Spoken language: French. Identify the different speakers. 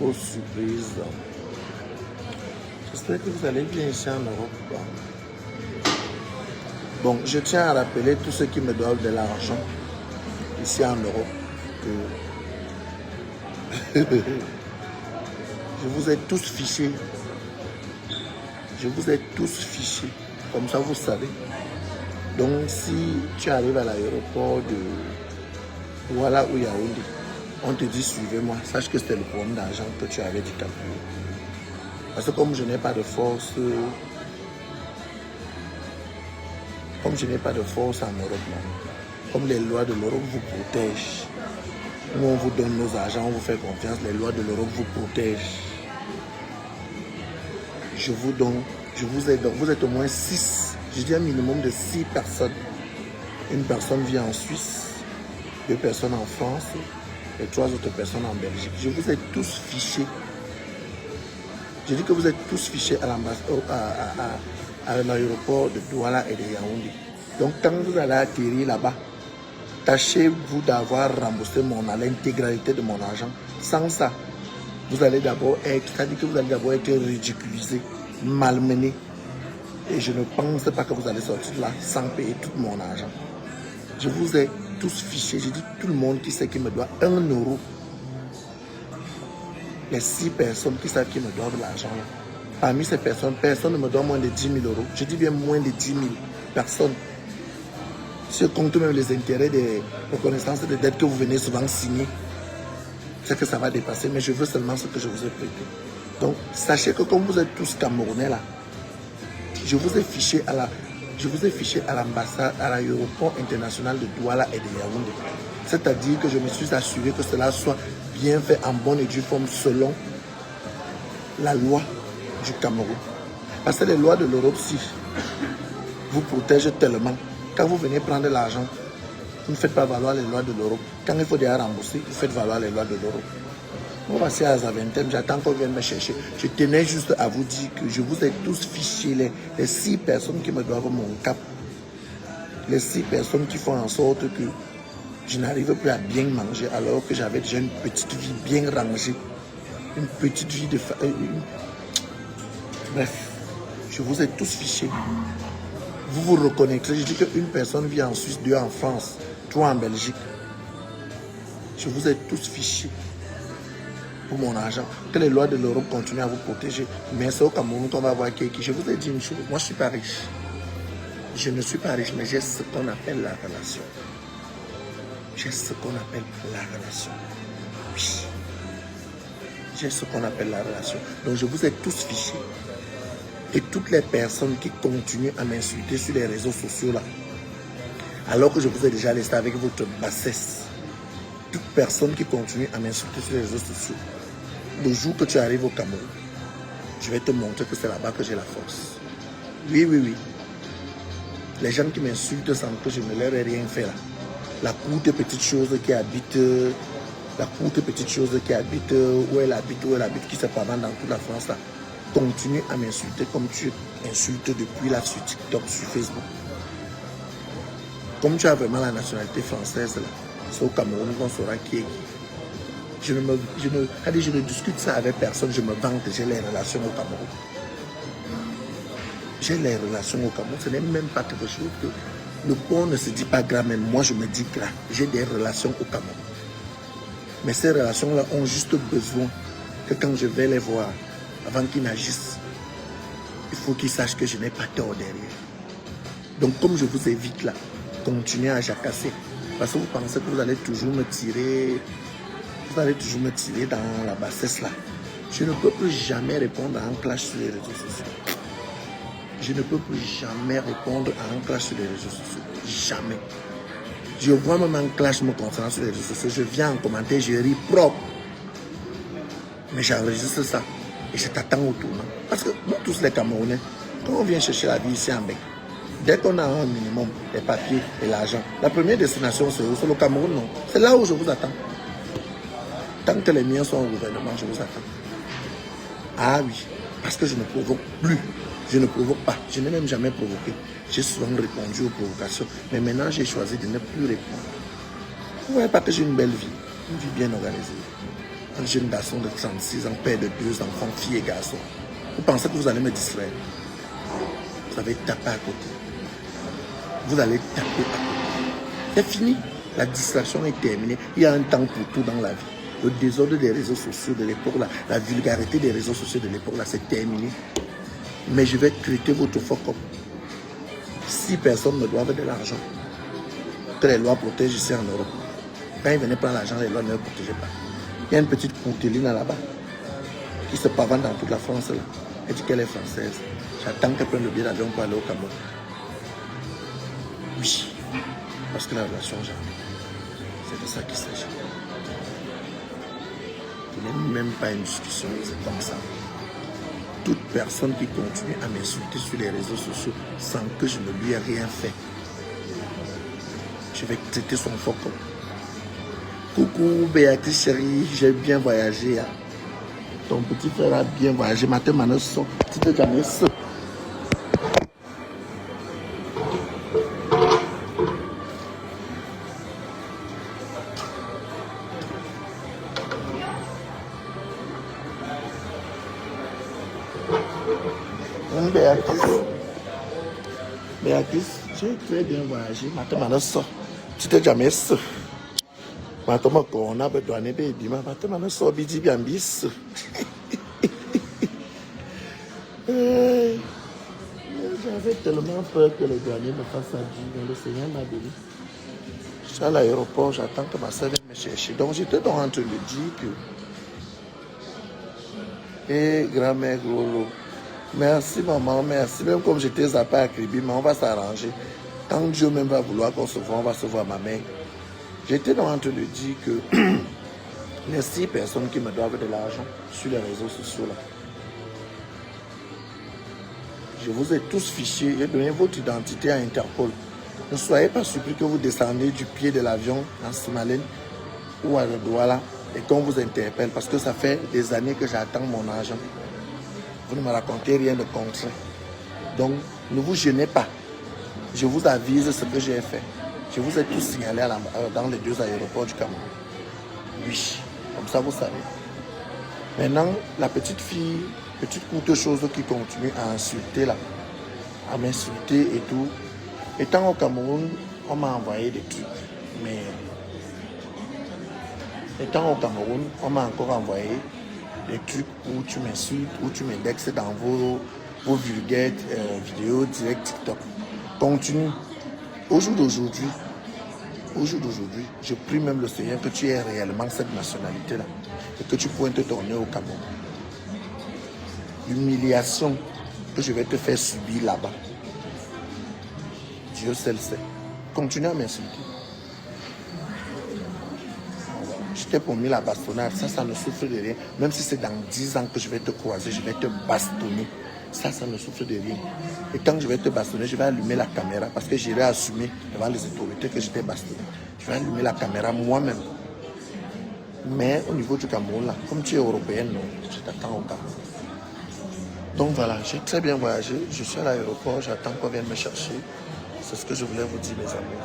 Speaker 1: grosse surprise. J'espère que vous allez bien ici en Europe. Bon, je tiens à rappeler tous ceux qui me doivent de l'argent ici en Europe que je vous ai tous fichés. Je vous ai tous fichés. Comme ça, vous savez. Donc, si tu arrives à l'aéroport de Douala ou Yaoundé, on te dit suivez-moi. Sache que c'était le problème d'argent que tu avais dit calculer. Parce que comme je n'ai pas de force, en Europe, comme les lois de l'Europe vous protègent, nous on vous donne nos argents, on vous fait confiance, les lois de l'Europe vous protègent. Vous êtes au moins 6, je dis un minimum de 6 personnes. Une personne vit en Suisse, 2 personnes en France et 3 autres personnes en Belgique. Je vous ai tous fichés. Je dis que vous êtes tous fichés à l'aéroport de Douala et de Yaoundé. Donc quand vous allez atterrir là-bas, tâchez-vous d'avoir remboursé l'intégralité de mon argent. Sans ça, vous allez d'abord être ridiculisé, malmené. Et je ne pense pas que vous allez sortir là sans payer tout mon argent. Je vous ai tous fichés. Je dis tout le monde qui sait qu'il me doit 1 euro. Les 6 personnes qui savent qu'ils me doivent l'argent. Parmi ces personnes, personne ne me doit moins de 10 000 euros. Je dis bien moins de 10 000 personnes. Si je compte même les intérêts des reconnaissances de dettes que vous venez souvent signer, c'est que ça va dépasser, mais je veux seulement ce que je vous ai prêté. Donc, sachez que comme vous êtes tous Camerounais là, je vous ai fiché à l'ambassade, à l'aéroport international de Douala et de Yaoundé. C'est-à-dire que je me suis assuré que cela soit bien fait en bonne et due forme selon la loi du Cameroun. Parce que les lois de l'Europe, si vous protègent tellement, quand vous venez prendre l'argent, vous ne faites pas valoir les lois de l'Europe. Quand il faut déjà rembourser, vous faites valoir les lois de l'Europe. Moi, voici à Zaventem, j'attends qu'on vienne me chercher. Je tenais juste à vous dire que je vous ai tous fichés, les 6 personnes qui me doivent mon cap. Les 6 personnes qui font en sorte que je n'arrive plus à bien manger alors que j'avais déjà une petite vie bien rangée. Une petite vie de... Bref, je vous ai tous fichés. Vous vous reconnaîtrez. Je dis qu'une personne vit en Suisse, 2 en France, 3 en Belgique. Je vous ai tous fichés pour mon argent. Que les lois de l'Europe continuent à vous protéger. Mais c'est au Cameroun qu'on va voir quelqu'un. Je vous ai dit une chose. Moi, je ne suis pas riche. Je ne suis pas riche, mais j'ai ce qu'on appelle la relation. J'ai ce qu'on appelle la relation. Oui. J'ai ce qu'on appelle la relation. Donc, je vous ai tous fichés. Et toutes les personnes qui continuent à m'insulter sur les réseaux sociaux là, alors que je vous ai déjà laissé avec votre bassesse, toute personne qui continue à m'insulter sur les réseaux sociaux, le jour que tu arrives au Cameroun, je vais te montrer que c'est là-bas que j'ai la force. Oui, oui, oui. Les gens qui m'insultent sans que je ne leur ai rien fait là. La courte petite chose qui habite, où elle habite, qui se promène dans toute la France là, continue à m'insulter comme tu insultes depuis là sur TikTok, sur Facebook. Comme tu as vraiment la nationalité française là, c'est au Cameroun qu'on saura qui est qui. Je ne discute ça avec personne, je me vante, j'ai les relations au Cameroun. J'ai les relations au Cameroun, ce n'est même pas quelque chose que... Le pont ne se dit pas gras, mais moi je me dis gras. J'ai des relations au Cameroun. Mais ces relations-là ont juste besoin que quand je vais les voir, avant qu'ils n'agissent, il faut qu'ils sachent que je n'ai pas tort derrière. Donc comme je vous évite là, continuez à jacasser. Parce que vous pensez que vous allez toujours me tirer, dans la bassesse là. Je ne peux plus jamais répondre à un clash sur les réseaux sociaux. Je ne peux plus jamais répondre à un clash sur les réseaux sociaux. Jamais. Je vois même un clash me concernant sur les réseaux sociaux. Je viens en commentaire, je ris propre. Mais j'enregistre ça. Et je t'attends au tournant. Parce que nous tous les Camerounais, quand on vient chercher la vie ici en Bec, dès qu'on a un minimum, les papiers et l'argent, la première destination c'est où? C'est le Cameroun, non? C'est là où je vous attends. Tant que les miens sont au gouvernement, je vous attends. Ah oui, parce que je ne provoque plus. Je ne provoque pas. Je n'ai même jamais provoqué. J'ai souvent répondu aux provocations. Mais maintenant, j'ai choisi de ne plus répondre. Vous ne voyez pas que j'ai une belle vie. Une vie bien organisée. un jeune garçon de 36 ans, père de 2 enfants, filles et garçons. Vous pensez que vous allez me distraire? Vous allez taper à côté. Vous allez taper à côté. C'est fini. La distraction est terminée. Il y a un temps pour tout dans la vie. Le désordre des réseaux sociaux de l'époque, la vulgarité des réseaux sociaux de l'époque, c'est terminé. Mais je vais traiter votre faux comme 6 personnes me doivent de l'argent que les lois protègent ici en Europe. Quand ils venaient prendre l'argent, les lois ne le protégeaient pas. Il y a une petite courteline là-bas qui se pavane dans toute la France. Là. Elle dit qu'elle est française. J'attends qu'elle prenne le billet d'avion pour aller au Cameroun. Oui, parce que la relation, c'est de ça qu'il s'agit. Ce n'est même pas une discussion, c'est comme ça. Toute personne qui continue à m'insulter sur les réseaux sociaux sans que je ne lui ai rien fait, je vais traiter son faux. Coucou Béatrice chérie, j'ai bien voyagé. Hein. Ton petit frère a bien voyagé. Matin, maintenant, tu t'es jamais seul. Béatrice, j'ai très bien voyagé. Matin, maintenant, tu t'es jamais seul. Maintenant, on a besoin de baby. Maintenant, maintenant, so bidi bien bis. J'avais tellement peur que le douanier me fasse ça. Le Seigneur m'a béni. Je suis à l'aéroport, j'attends que ma soeur vienne me chercher. Donc, j'étais en train de lui dire que. Hé, grand-mère Grolo. Merci, maman, merci. Même comme j'étais zappé à Kribi, mais on va s'arranger. Quand Dieu même va vouloir qu'on se voit, on va se voir, ma mère. J'étais en train de dire que les 6 personnes qui me doivent de l'argent sur les réseaux sociaux là, je vous ai tous fichés, j'ai donné votre identité à Interpol. Ne soyez pas surpris que vous descendez du pied de l'avion à Simalène ou à Douala et qu'on vous interpelle parce que ça fait des années que j'attends mon argent. Vous ne me racontez rien de concret. Donc, ne vous gênez pas. Je vous avise ce que j'ai fait. Je vous ai tous signalé dans les 2 aéroports du Cameroun. Oui, comme ça vous savez. Maintenant, la petite fille, petite courte chose qui continue à insulter là, à m'insulter et tout. Étant au Cameroun, on m'a envoyé des trucs. Mais étant au Cameroun, on m'a encore envoyé des trucs où tu m'insultes, où tu m'indexes dans vos vulgaires vidéos direct TikTok. Continue. Au jour d'aujourd'hui, je prie même le Seigneur que tu aies réellement cette nationalité-là et que tu pointes ton nez au Cameroun. L'humiliation que je vais te faire subir là-bas, Dieu seul le sait. Continue à m'insulter. Je t'ai promis la bastonnade, ça ne souffre de rien. Même si c'est dans 10 ans que je vais te croiser, je vais te bastonner. Ça ne souffre de rien. Et quand je vais te bastonner, je vais allumer la caméra parce que j'irai assumer devant les autorités que je t'ai bastonné. Je vais allumer la caméra moi-même. Mais au niveau du Cameroun, là, comme tu es européenne, non, je t'attends au Cameroun. Donc voilà, j'ai très bien voyagé. Je suis à l'aéroport, j'attends qu'on vienne me chercher. C'est ce que je voulais vous dire, mes amis.